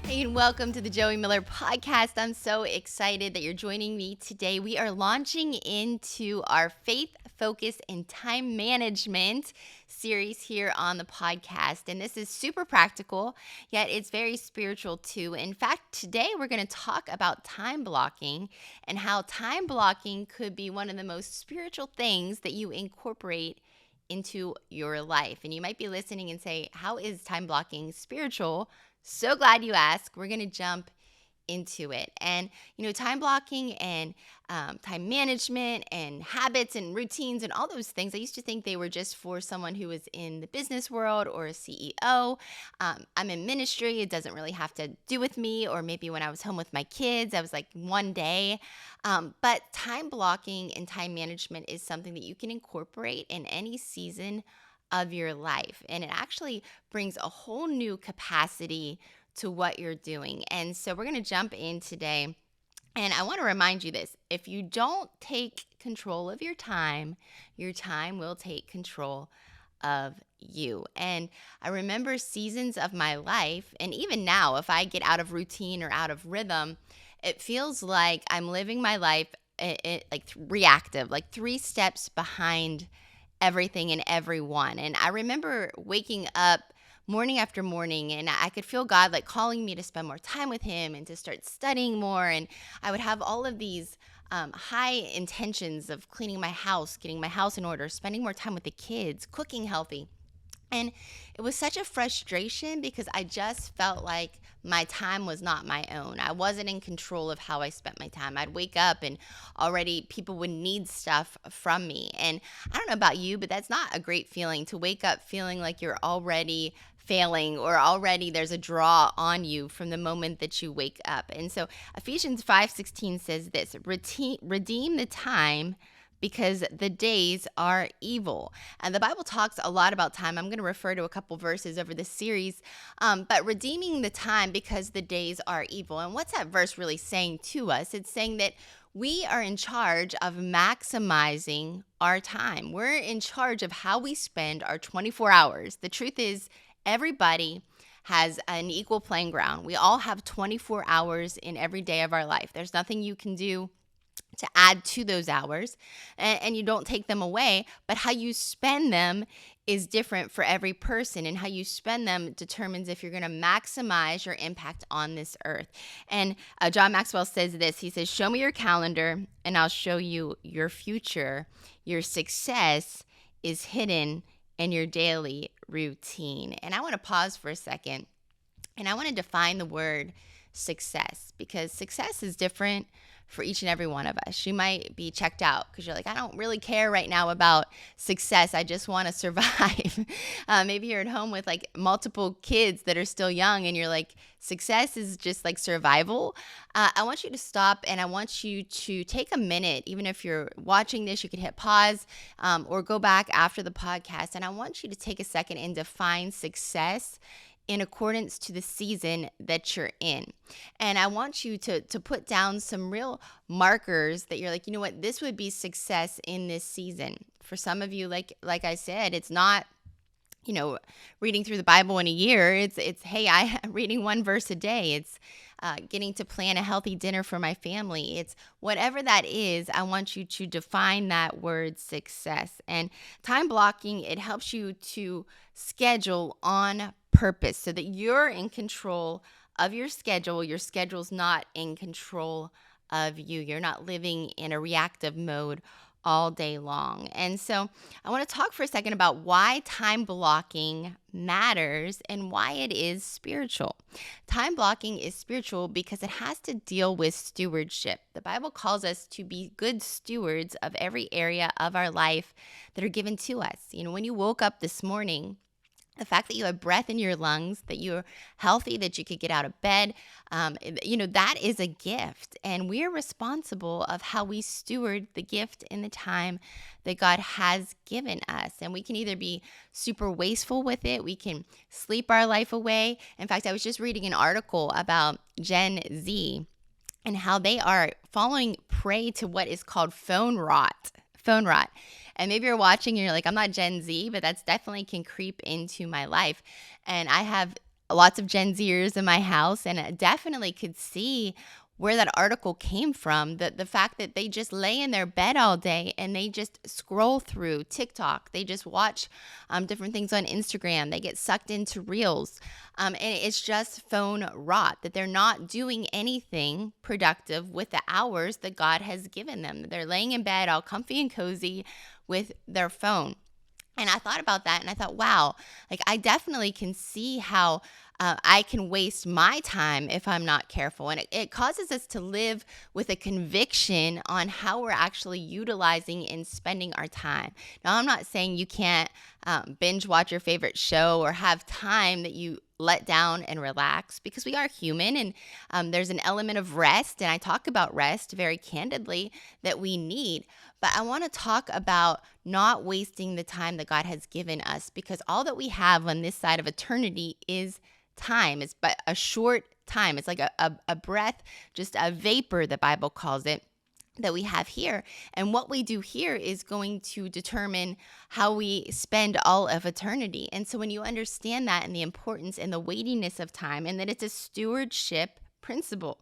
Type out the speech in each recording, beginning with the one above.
Hey, and welcome to the Joie Miller podcast. I'm so excited that you're joining me today. We are launching into our faith, focus, and time management series here on the podcast. And this is super practical, yet it's very spiritual too. In fact, today we're going to talk about time blocking and how time blocking could be one of the most spiritual things that you incorporate into your life. And you might be listening and say, how is time blocking spiritual? So glad you asked. We're going to jump into it. And, time blocking and time management and habits and routines and all those things, I used to think they were just for someone who was in the business world or a CEO. I'm in ministry. It doesn't really have to do with me. Or maybe when I was home with my kids, I was like one day. But time blocking and time management is something that you can incorporate in any season of your life. And it actually brings a whole new capacity to what you're doing. And so we're going to jump in today. And I want to remind you this: if you don't take control of your time will take control of you. And I remember seasons of my life, and even now, if I get out of routine or out of rhythm, it feels like I'm living my life like reactive, like three steps behind everything and everyone. And I remember waking up morning after morning, and I could feel God like calling me to spend more time with him and to start studying more. And I would have all of these high intentions of cleaning my house, getting my house in order, spending more time with the kids, cooking healthy. And it was such a frustration because I just felt like my time was not my own. I wasn't in control of how I spent my time. I'd wake up and already people would need stuff from me. And I don't know about you, but that's not a great feeling to wake up feeling like you're already failing or already there's a draw on you from the moment that you wake up. And so Ephesians 5:16 says this: redeem the time because the days are evil. And the Bible talks a lot about time. I'm going to refer to a couple verses over this series, but redeeming the time because the days are evil. And what's that verse really saying to us? It's saying that we are in charge of maximizing our time. We're in charge of how we spend our 24 hours. The truth is, everybody has an equal playing ground. We all have 24 hours in every day of our life. There's nothing you can do to add to those hours, and you don't take them away, but how you spend them is different for every person, and how you spend them determines if you're going to maximize your impact on this earth. And John Maxwell says this: he says, show me your calendar and I'll show you your future. Your success is hidden in your daily routine. And I want to pause for a second, and I want to define the word success, because success is different for each and every one of us. You might be checked out because you're like, I don't really care right now about success. I just want to survive. Maybe you're at home with like multiple kids that are still young and you're like, success is just like survival. I want you to stop, and I want you to take a minute. Even if you're watching this, you can hit pause or go back after the podcast. And I want you to take a second and define success in accordance to the season that you're in. And I want you to put down some real markers that you're like, you know what, this would be success in this season. For some of you, like I said, it's not, reading through the Bible in a year. It's hey, I'm reading one verse a day. It's getting to plan a healthy dinner for my family. It's whatever that is. I want you to define that word success. And time blocking, it helps you to schedule on purpose so that you're in control of your schedule. Your schedule's not in control of you. You're not living in a reactive mode all day long. And so I want to talk for a second about why time blocking matters and why it is spiritual. Time blocking is spiritual because it has to deal with stewardship. The Bible calls us to be good stewards of every area of our life that are given to us. When you woke up this morning, the fact that you have breath in your lungs, that you're healthy, that you could get out of bed, that is a gift. And we're responsible of how we steward the gift in the time that God has given us. And we can either be super wasteful with it. We can sleep our life away. In fact, I was just reading an article about Gen Z and how they are falling prey to what is called phone rot. And maybe you're watching and you're like, I'm not Gen Z, but that's definitely can creep into my life. And I have lots of Gen Zers in my house, and I definitely could see where that article came from. The fact that they just lay in their bed all day and they just scroll through TikTok. They just watch different things on Instagram. They get sucked into reels. And it's just phone rot, that they're not doing anything productive with the hours that God has given them. They're laying in bed all comfy and cozy with their phone. And I thought about that and I thought, wow, like I definitely can see how I can waste my time if I'm not careful. And it causes us to live with a conviction on how we're actually utilizing and spending our time. Now, I'm not saying you can't binge watch your favorite show or have time that you let down and relax, because we are human, and there's an element of rest. And I talk about rest very candidly that we need. But I want to talk about not wasting the time that God has given us, because all that we have on this side of eternity is time. It's but a short time. It's like a breath, just a vapor, the Bible calls it, that we have here. And what we do here is going to determine how we spend all of eternity. And so when you understand that and the importance and the weightiness of time, and that it's a stewardship principle,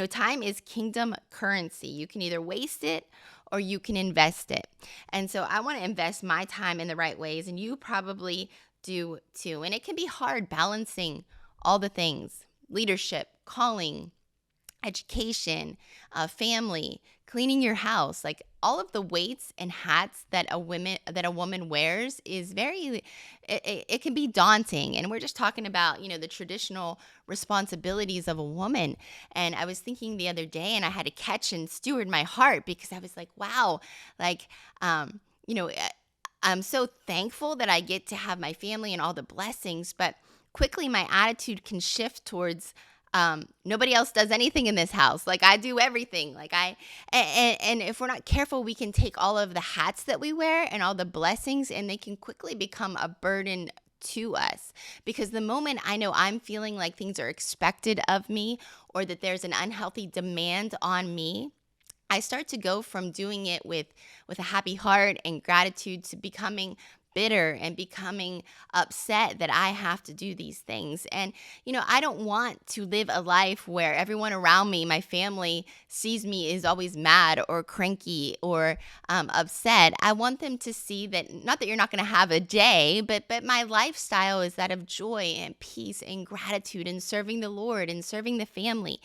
time is kingdom currency. You can either waste it or you can invest it. And so I want to invest my time in the right ways, and you probably do too. And it can be hard balancing all the things: leadership, calling, education, family, cleaning your house. Like all of the weights and hats that a woman wears is it can be daunting. And we're just talking about, the traditional responsibilities of a woman. And I was thinking the other day, and I had to catch and steward my heart, because I was like, wow, like, I'm so thankful that I get to have my family and all the blessings, but quickly my attitude can shift towards nobody else does anything in this house. Like I do everything. And if we're not careful, we can take all of the hats that we wear and all the blessings, and they can quickly become a burden to us. Because the moment I know I'm feeling like things are expected of me, or that there's an unhealthy demand on me, I start to go from doing it with a happy heart and gratitude to becoming bitter and becoming upset that I have to do these things. And, I don't want to live a life where everyone around me, my family, sees me is always mad or cranky or upset. I want them to see that, not that you're not going to have a day, but my lifestyle is that of joy and peace and gratitude and serving the Lord and serving the family.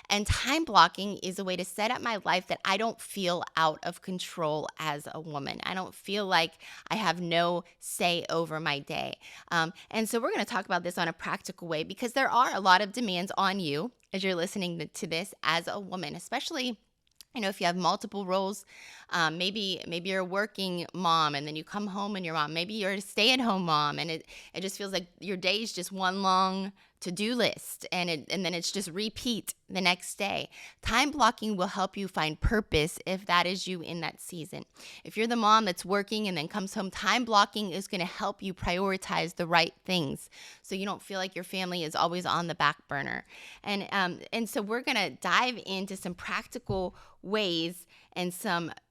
And time blocking is a way to set up my life that I don't feel out of control as a woman. I don't feel like I have no say over my day. And so we're going to talk about this on a practical way, because there are a lot of demands on you as you're listening to this as a woman, especially if you have multiple roles. Maybe you're a working mom and then you come home and you're mom. Maybe you're a stay-at-home mom, and it just feels like your day is just one long to-do list, and then it's just repeat the next day. Time blocking will help you find purpose if that is you in that season. If you're the mom that's working and then comes home, time blocking is going to help you prioritize the right things, so you don't feel like your family is always on the back burner. And so we're going to dive into some practical ways, and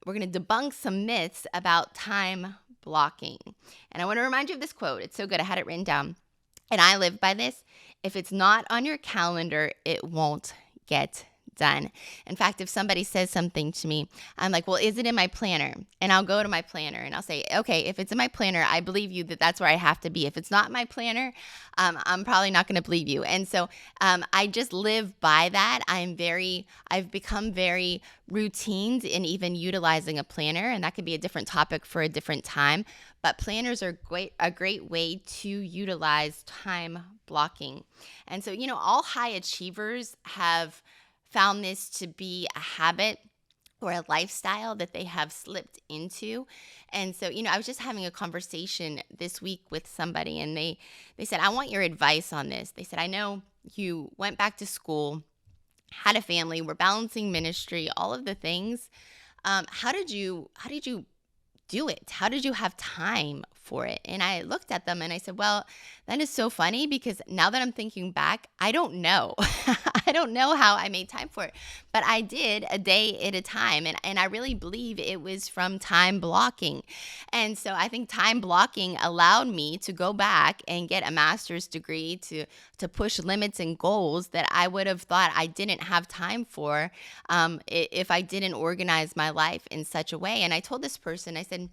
we're going to debunk some myths about time blocking. And I want to remind you of this quote. It's so good. I had it written down, and I live by this. If it's not on your calendar, it won't get done. In fact, if somebody says something to me, I'm like, well, is it in my planner? And I'll go to my planner and I'll say, okay, if it's in my planner, I believe you that that's where I have to be. If it's not in my planner, I'm probably not going to believe you. And so I just live by that. I've become very routine in even utilizing a planner, and that could be a different topic for a different time. But planners are a great way to utilize time blocking. And so, all high achievers have found this to be a habit or a lifestyle that they have slipped into. And so, I was just having a conversation this week with somebody, and they said, I want your advice on this. They said, I know you went back to school, had a family, were balancing ministry, all of the things. How did you do it? How did you have time for it? And I looked at them and I said, well, that is so funny, because now that I'm thinking back, I don't know. I don't know how I made time for it, but I did a day at a time. And I really believe it was from time blocking. And so I think time blocking allowed me to go back and get a master's degree to push limits and goals that I would have thought I didn't have time for if I didn't organize my life in such a way. And I told this person, I said,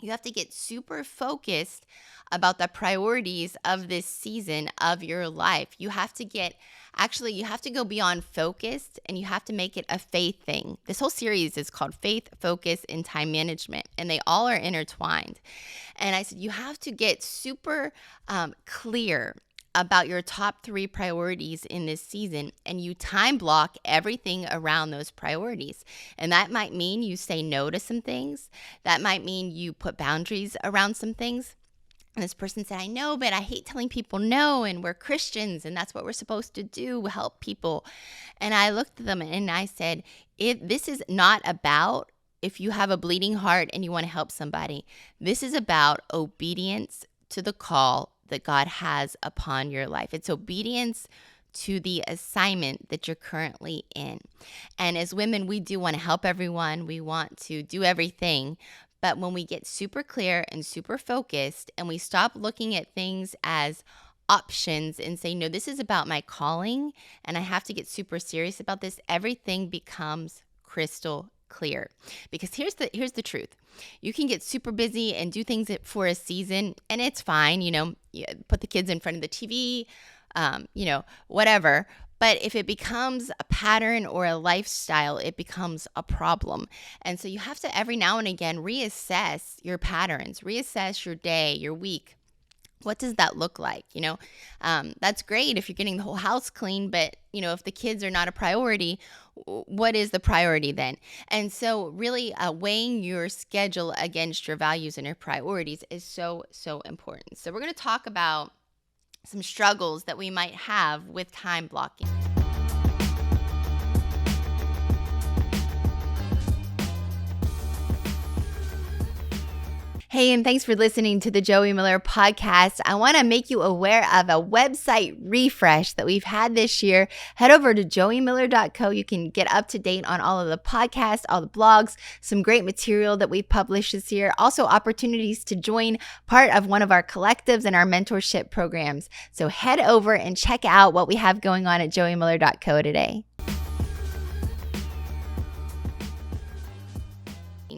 you have to get super focused about the priorities of this season of your life. You have to you have to go beyond focused, and you have to make it a faith thing. This whole series is called Faith, Focus, and Time Management, and they all are intertwined. And I said, you have to get super clear about your top 3 priorities in this season, and you time block everything around those priorities. And that might mean you say no to some things. That might mean you put boundaries around some things. And this person said, I know, but I hate telling people no, and we're Christians, and that's what we're supposed to do, help people. And I looked at them and I said, this is not about if you have a bleeding heart and you want to help somebody. This is about obedience to the call that God has upon your life. It's obedience to the assignment that you're currently in. And as women, we do want to help everyone. We want to do everything. But when we get super clear and super focused and we stop looking at things as options and say, no, this is about my calling and I have to get super serious about this, everything becomes crystal clear. Because here's the truth. You can get super busy and do things for a season, and it's fine. You put the kids in front of the TV, whatever. But if it becomes a pattern or a lifestyle, it becomes a problem. And so you have to every now and again reassess your patterns, reassess your day, your week. What does that look like? That's great if you're getting the whole house clean, but if the kids are not a priority, what is the priority then? And so really weighing your schedule against your values and your priorities is so, so important. So we're going to talk about some struggles that we might have with time blocking. Hey, and thanks for listening to the Joie Miller podcast. I want to make you aware of a website refresh that we've had this year. Head over to joiemiller.co. You can get up to date on all of the podcasts, all the blogs, some great material that we've published this year. Also, opportunities to join part of one of our collectives and our mentorship programs. So head over and check out what we have going on at joiemiller.co today.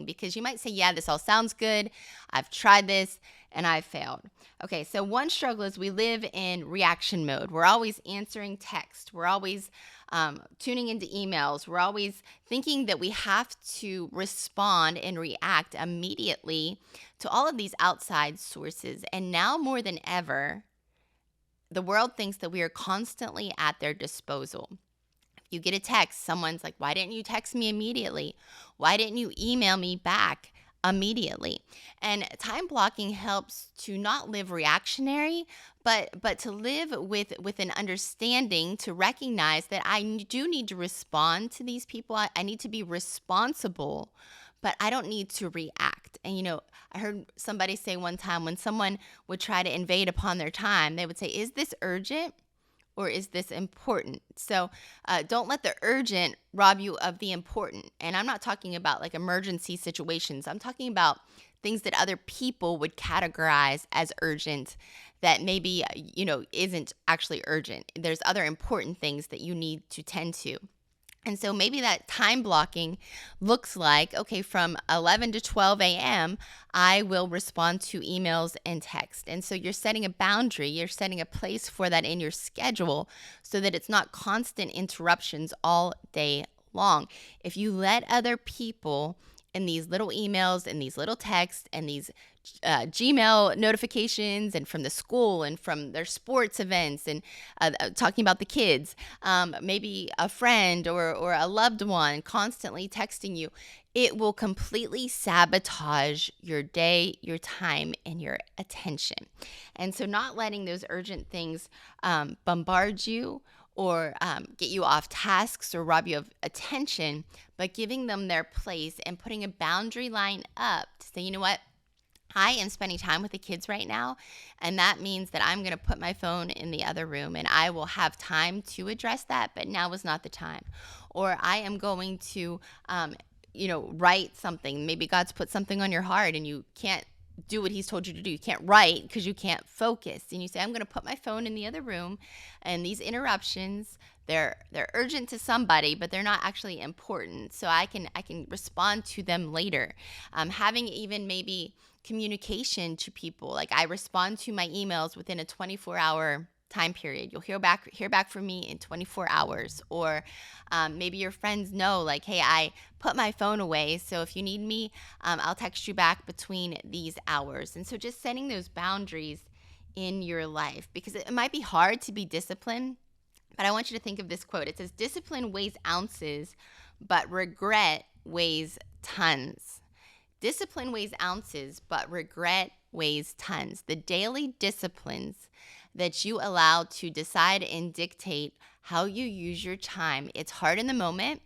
Because you might say, yeah, this all sounds good. I've tried this and I've failed. Okay, so one struggle is we live in reaction mode. We're always answering text. We're always tuning into emails. We're always thinking that we have to respond and react immediately to all of these outside sources. And now more than ever, the world thinks that we are constantly at their disposal. You get a text, someone's like, why didn't you text me immediately? Why didn't you email me back immediately? And time blocking helps to not live reactionary, but to live with an understanding, to recognize that I do need to respond to these people. I need to be responsible, but I don't need to react. And I heard somebody say one time when someone would try to invade upon their time, they would say, is this urgent? Or is this important? So don't let the urgent rob you of the important. And I'm not talking about like emergency situations. I'm talking about things that other people would categorize as urgent that maybe, isn't actually urgent. There's other important things that you need to tend to. And so maybe that time blocking looks like, okay, from 11 to 12 a.m., I will respond to emails and text. And so you're setting a boundary, you're setting a place for that in your schedule so that it's not constant interruptions all day long. If you let other people in these little emails and these little texts and these Gmail notifications and from the school and from their sports events and talking about the kids, maybe a friend or a loved one constantly texting you, it will completely sabotage your day, your time, and your attention. And so not letting those urgent things bombard you or get you off tasks or rob you of attention, but giving them their place and putting a boundary line up to say, you know what? I am spending time with the kids right now, and that means that I'm going to put my phone in the other room and I will have time to address that, but now is not the time. Or I am going to, write something. Maybe God's put something on your heart and you can't do what he's told you to do. You can't write because you can't focus. And you say, I'm going to put my phone in the other room, and these interruptions, they're urgent to somebody, but they're not actually important. So I can respond to them later. Having even maybe communication to people. Like I respond to my emails within a 24-hour time period. You'll hear back from me in 24 hours. Or maybe your friends know, like, hey, I put my phone away, so if you need me, I'll text you back between these hours. And so just setting those boundaries in your life, because it might be hard to be disciplined, but I want you to think of this quote. It says, discipline weighs ounces, but regret weighs tons. Discipline weighs ounces, but regret weighs tons. The daily disciplines that you allow to decide and dictate how you use your time. It's hard in the moment,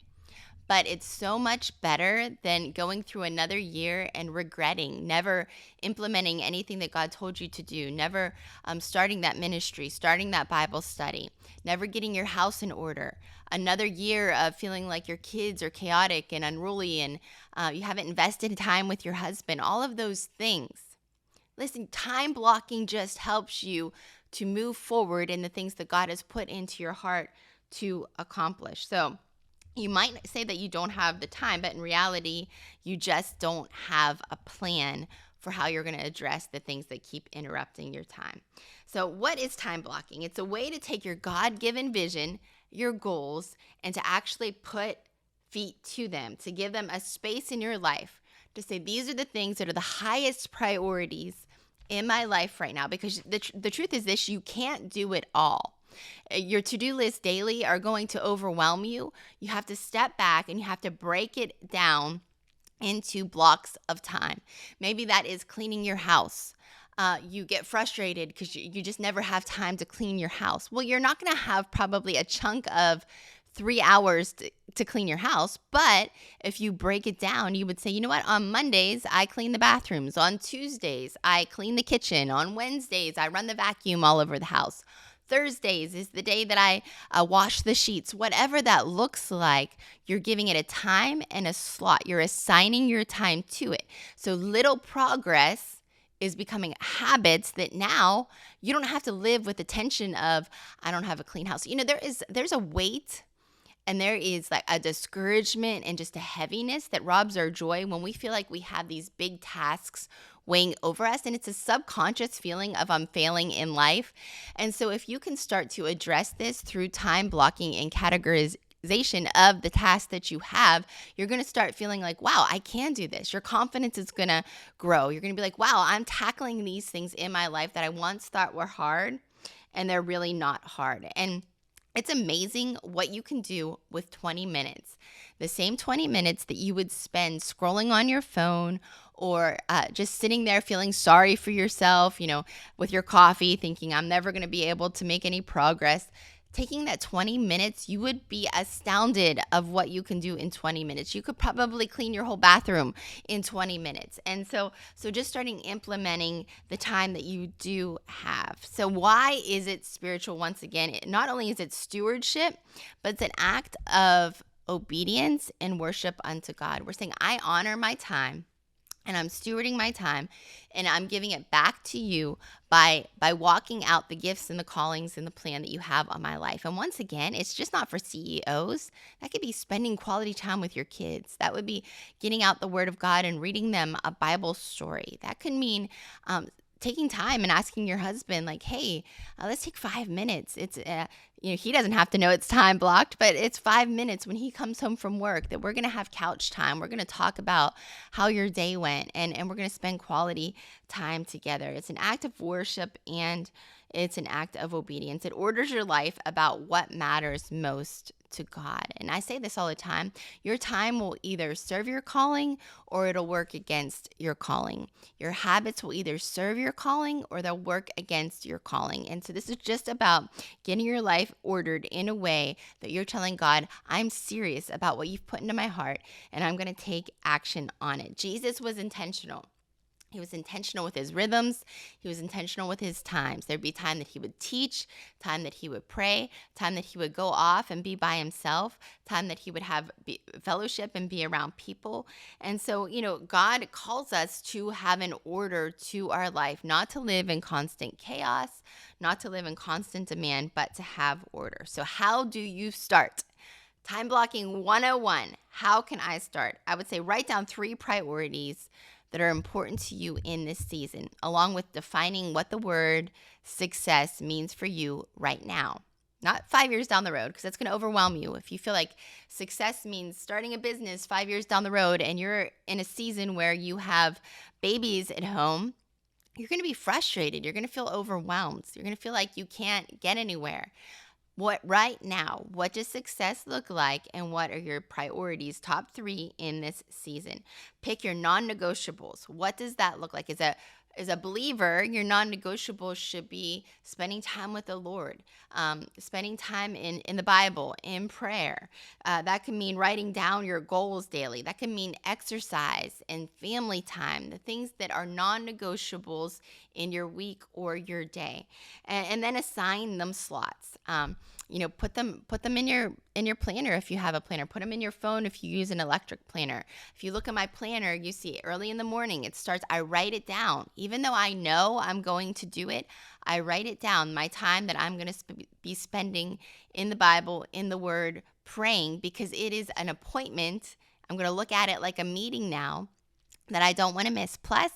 but it's so much better than going through another year and regretting, never implementing anything that God told you to do, never starting that ministry, starting that Bible study, never getting your house in order, another year of feeling like your kids are chaotic and unruly, and you haven't invested time with your husband, all of those things. Listen, time blocking just helps you to move forward in the things that God has put into your heart to accomplish. So, you might say that you don't have the time, but in reality, you just don't have a plan for how you're going to address the things that keep interrupting your time. So, what is time blocking? It's a way to take your God-given vision, your goals, and to actually put feet to them, to give them a space in your life to say, these are the things that are the highest priorities in my life right now. Because the truth is this, you can't do it all. Your to-do list daily are going to overwhelm you. You have to step back and you have to break it down into blocks of time. Maybe that is cleaning your house. You get frustrated because you just never have time to clean your house. Well, you're not going to have probably a chunk of 3 hours to clean your house. But if you break it down, you would say, you know what? On Mondays, I clean the bathrooms. On Tuesdays, I clean the kitchen. On Wednesdays, I run the vacuum all over the house. Thursdays is the day that I wash the sheets. Whatever that looks like, you're giving it a time and a slot. You're assigning your time to it. So little progress is becoming habits that now you don't have to live with the tension of, I don't have a clean house. You know, there's a weight and there is like a discouragement and just a heaviness that robs our joy when we feel like we have these big tasks weighing over us. And it's a subconscious feeling of I'm failing in life. And so if you can start to address this through time blocking and categorization of the tasks that you have, you're going to start feeling like, wow, I can do this. Your confidence is going to grow. You're going to be like, wow, I'm tackling these things in my life that I once thought were hard, and they're really not hard. And it's amazing what you can do with 20 minutes. The same 20 minutes that you would spend scrolling on your phone or just sitting there feeling sorry for yourself, with your coffee, thinking I'm never going to be able to make any progress. Taking that 20 minutes, you would be astounded of what you can do in 20 minutes. You could probably clean your whole bathroom in 20 minutes. And so just starting implementing the time that you do have. So why is it spiritual? Once again, not only is it stewardship, but it's an act of obedience and worship unto God. We're saying, I honor my time, and I'm stewarding my time, and I'm giving it back to you by walking out the gifts and the callings and the plan that you have on my life. And once again, it's just not for CEOs. That could be spending quality time with your kids. That would be getting out the Word of God and reading them a Bible story. That could mean taking time and asking your husband, like, hey, let's take 5 minutes. It's he doesn't have to know it's time blocked, but it's 5 minutes when he comes home from work that we're going to have couch time. We're going to talk about how your day went, and we're going to spend quality time together. It's an act of worship, and it's an act of obedience. It orders your life about what matters most to God. And I say this all the time. Your time will either serve your calling or it'll work against your calling. Your habits will either serve your calling or they'll work against your calling. And so this is just about getting your life ordered in a way that you're telling God, I'm serious about what you've put into my heart, and I'm going to take action on it. Jesus was intentional. He was intentional with his rhythms. He was intentional with his times. There'd be time that he would teach, time that he would pray, time that he would go off and be by himself, time that he would have fellowship and be around people. And so, God calls us to have an order to our life, not to live in constant chaos, not to live in constant demand, but to have order. So how do you start? Time blocking 101. How can I start? I would say write down 3 priorities that are important to you in this season, along with defining what the word success means for you right now. Not 5 years down the road, because that's going to overwhelm you. If you feel like success means starting a business 5 years down the road and you're in a season where you have babies at home, you're going to be frustrated. You're going to feel overwhelmed. You're going to feel like you can't get anywhere. What does success look like, and what are your priorities, top 3 in this season? Pick your non-negotiables. What does that look like? As a believer, your non-negotiables should be spending time with the Lord, spending time in the Bible, in prayer. That can mean writing down your goals daily. That can mean exercise and family time, the things that are non-negotiables in your week or your day. And then assign them slots. Put them in your planner if you have a planner. Put them in your phone if you use an electric planner. If you look at my planner, you see early in the morning, I write it down. Even though I know I'm going to do it, I write it down, my time that I'm going to be spending in the Bible, in the Word, praying, because it is an appointment. I'm going to look at it like a meeting now that I don't want to miss. Plus,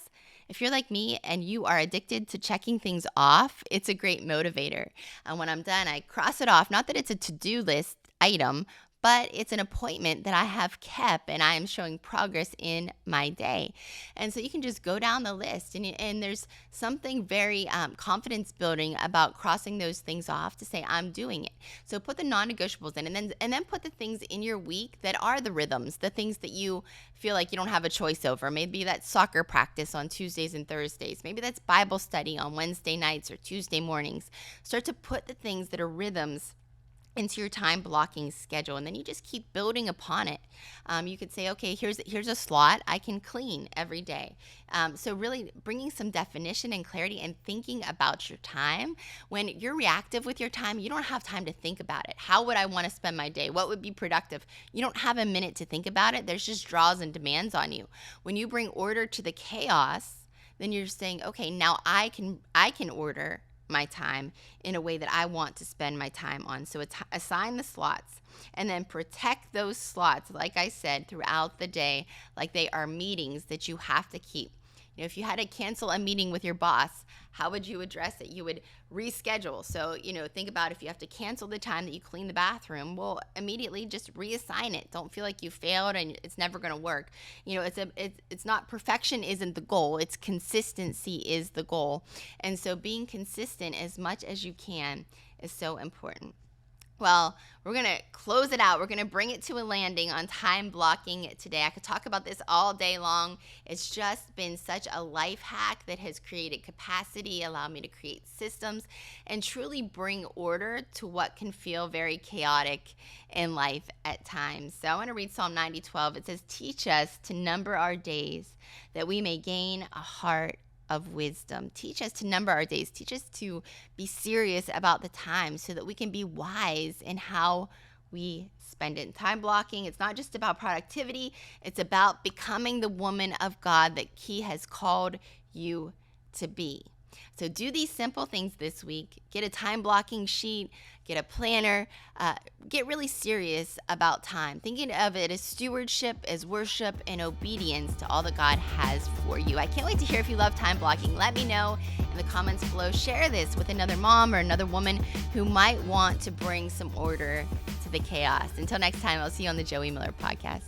if you're like me and you are addicted to checking things off, it's a great motivator. And when I'm done, I cross it off. Not that it's a to-do list item, but it's an appointment that I have kept, and I am showing progress in my day. And so you can just go down the list, and there's something very confidence building about crossing those things off to say, I'm doing it. So put the non-negotiables in, and then put the things in your week that are the rhythms, the things that you feel like you don't have a choice over. Maybe that's soccer practice on Tuesdays and Thursdays. Maybe that's Bible study on Wednesday nights or Tuesday mornings. Start to put the things that are rhythms into your time blocking schedule, and then you just keep building upon it. You could say, okay, here's a slot I can clean every day. So really bringing some definition and clarity and thinking about your time. When you're reactive with your time, you don't have time to think about it. How would I want to spend my day? What would be productive? You don't have a minute to think about it. There's just draws and demands on you. When you bring order to the chaos, then you're saying, okay, now I can order my time in a way that I want to spend my time on. So assign the slots, and then protect those slots, like I said, throughout the day, like they are meetings that you have to keep. If you had to cancel a meeting with your boss, how would you address it? You would reschedule. So, think about if you have to cancel the time that you clean the bathroom, well, immediately just reassign it. Don't feel like you failed and it's never going to work. It's not, perfection isn't the goal. It's consistency is the goal. And so being consistent as much as you can is so important. Well, we're going to close it out. We're going to bring it to a landing on time blocking today. I could talk about this all day long. It's just been such a life hack that has created capacity, allowed me to create systems, and truly bring order to what can feel very chaotic in life at times. So I want to read Psalm 90:12. It says, "Teach us to number our days, that we may gain a heart of wisdom." Teach us to number our days. Teach us to be serious about the time so that we can be wise in how we spend it. Time blocking, it's not just about productivity. It's about becoming the woman of God that He has called you to be. So do these simple things this week. Get a time blocking sheet, get a planner, get really serious about time. Thinking of it as stewardship, as worship, and obedience to all that God has for you. I can't wait to hear if you love time blocking. Let me know in the comments below. Share this with another mom or another woman who might want to bring some order to the chaos. Until next time, I'll see you on the Joie Miller podcast.